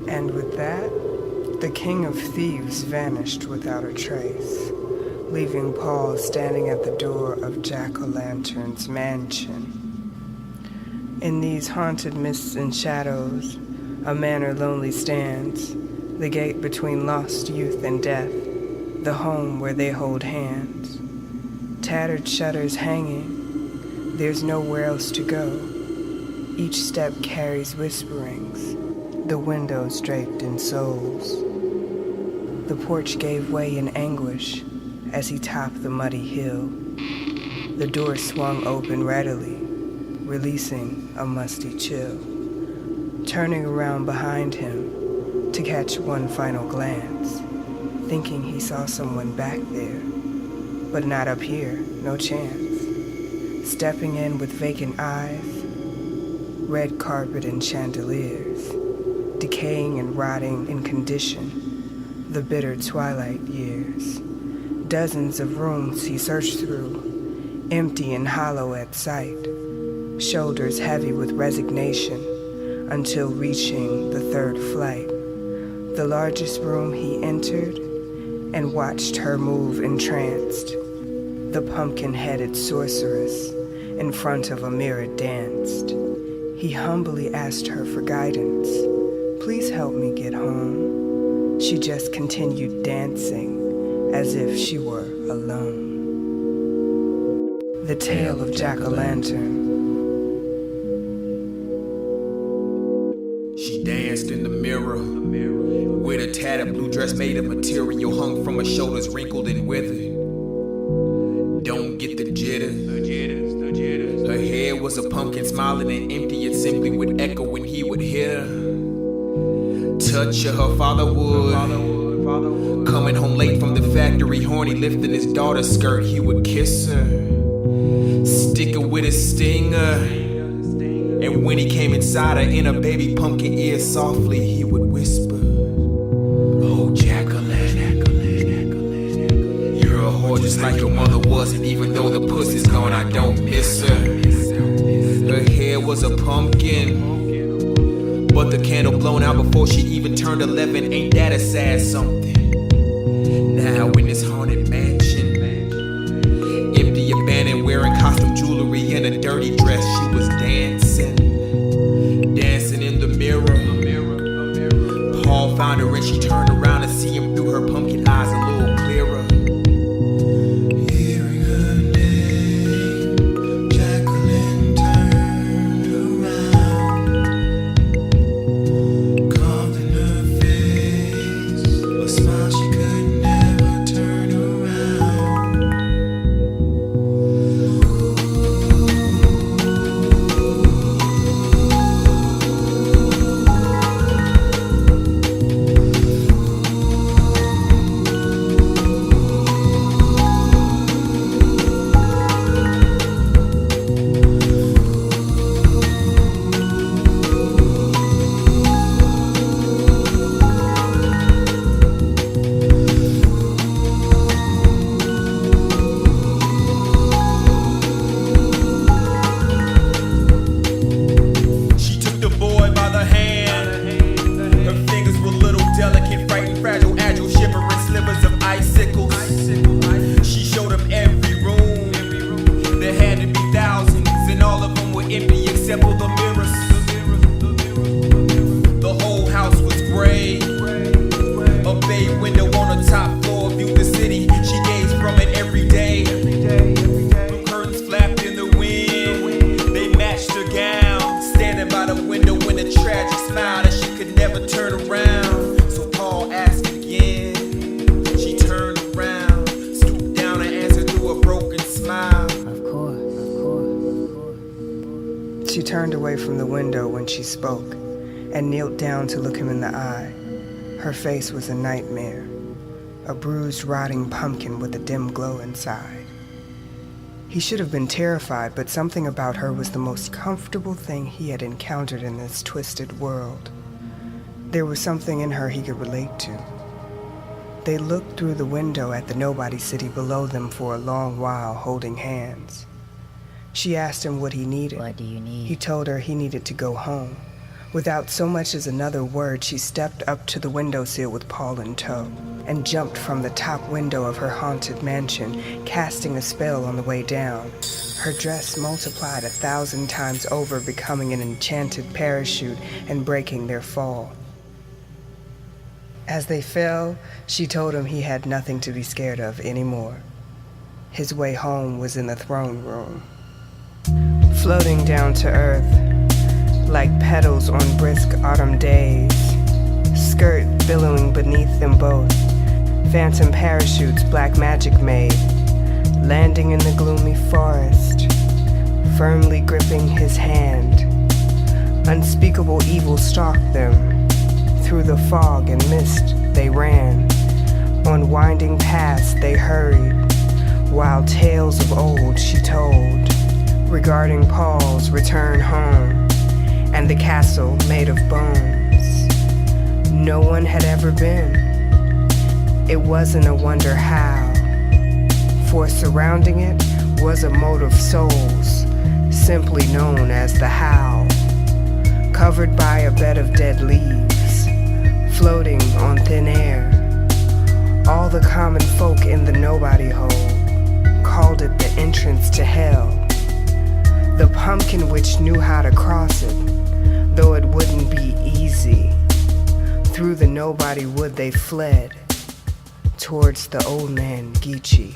And with that, the king of thieves vanished without a trace, leaving Paul standing at the door of Jack-o'-lantern's mansion. In these haunted mists and shadows, a manor lonely stands, the gate between lost youth and death, the home where they hold hands. Tattered shutters hanging, there's nowhere else to go. Each step carries whisperings, the windows draped in souls. The porch gave way in anguish as he topped the muddy hill. The door swung open readily, releasing a musty chill. Turning around behind him to catch one final glance, thinking he saw someone back there, but not up here, no chance. Stepping in with vacant eyes, red carpet and chandeliers, decaying and rotting in condition, the bitter twilight years. Dozens of rooms he searched through, empty and hollow at sight, shoulders heavy with resignation, until reaching the third flight. The largest room he entered and watched her move entranced. The pumpkin-headed sorceress in front of a mirror danced. He humbly asked her for guidance. Please help me get home. She just continued dancing as if she were alone. The Tale of Jack-o'-lantern. She danced in the mirror with a tattered blue dress made of material hung from her shoulders, wrinkled and withered. Don't get the jitters. Her hair was a pumpkin, smiling and empty. It simply would echo when he would hear touch of her father would. Coming home late from the factory, horny, lifting his daughter's skirt, he would kiss her, stick her with his stinger. And when he came inside her in her baby pumpkin ear, softly he would whisper, oh, Jack-o'-lantern, you're a whore just like your mother was, and even though the pussy's gone, I don't miss her. Her hair was a pumpkin, but the candle blown out before she even turned 11. Ain't that a sad something? Now in this haunted mansion, empty, abandoned, wearing costume jewelry and a dirty dress, she was dancing in the mirror. Paul found her and she turned around to see him through her pumpkin eyes a little clearer. Hearing her name, Jacqueline turned around, carved in her face a smile she could never turn around. She turned away from the window when she spoke and knelt down to look him in the eye. Her face was a nightmare, a bruised, rotting pumpkin with a dim glow inside. He should have been terrified, but something about her was the most comfortable thing he had encountered in this twisted world. There was something in her he could relate to. They looked through the window at the nobody city below them for a long while, holding hands. She asked him what he needed. What do you need? He told her he needed to go home, Without so much as another word, she stepped up to the windowsill with Paul in tow and jumped from the top window of her haunted mansion, casting a spell on the way down. Her dress multiplied 1,000 times over, becoming an enchanted parachute and breaking their fall. As they fell, she told him he had nothing to be scared of anymore. His way home was in the throne room. Floating down to earth, like petals on brisk autumn days, skirt billowing beneath them both, phantom parachutes black magic made, landing in the gloomy forest, firmly gripping his hand. Unspeakable evil stalked them. Through the fog and mist they ran, on winding paths they hurried, while tales of old she told, regarding Paul's return home, and the castle made of bones. No one had ever been. It wasn't a wonder how, for surrounding it was a moat of souls, simply known as the Howl, covered by a bed of dead leaves, floating on thin air. All the common folk in the nobody hole called it the entrance to hell. The pumpkin witch knew how to cross it, though it wouldn't be easy. Through the nobody wood they fled, towards the old man Geechee.